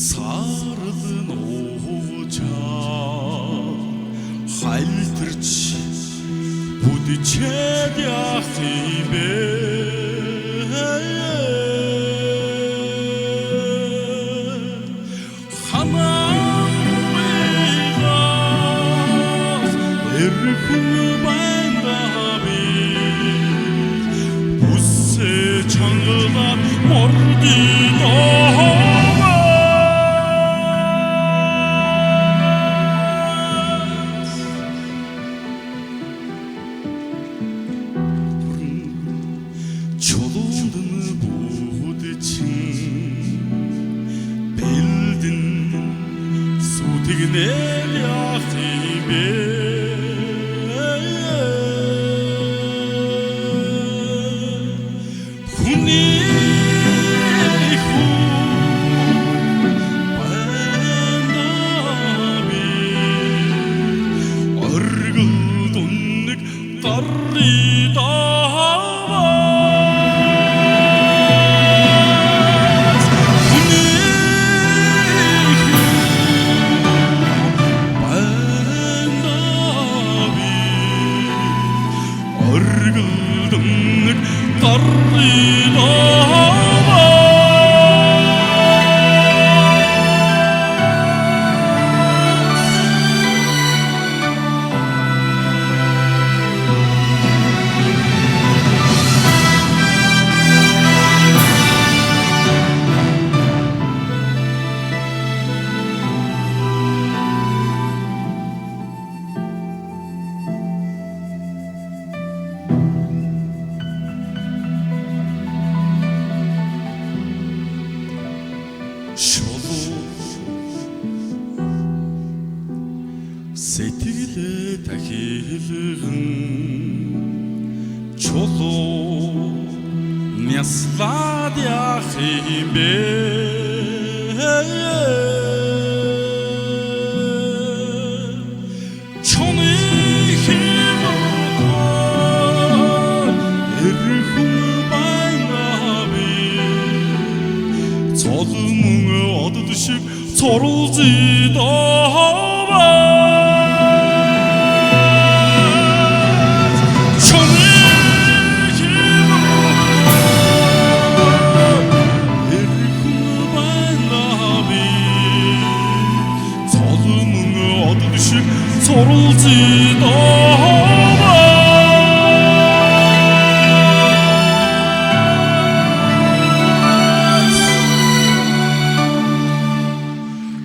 Сардын оожаа хайлтарч бүдчээд яах юм бэ? Ханаас эрхэн байндаби бүсээ чангалаад мординоо Çoluğundan buğdu için Beldin su tigner yahtime Huni hu Bandabi Argıldunluk tarrida Argıldınlık tarrida Сэтгэлээ тахилган чулуу няслаад яах юм бэ? Чоны хэмээн эрхэн байнгаби цолмон одод шиг цорулзидаа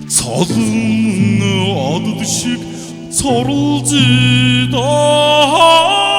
Цолмон одод шиг цорулзидаа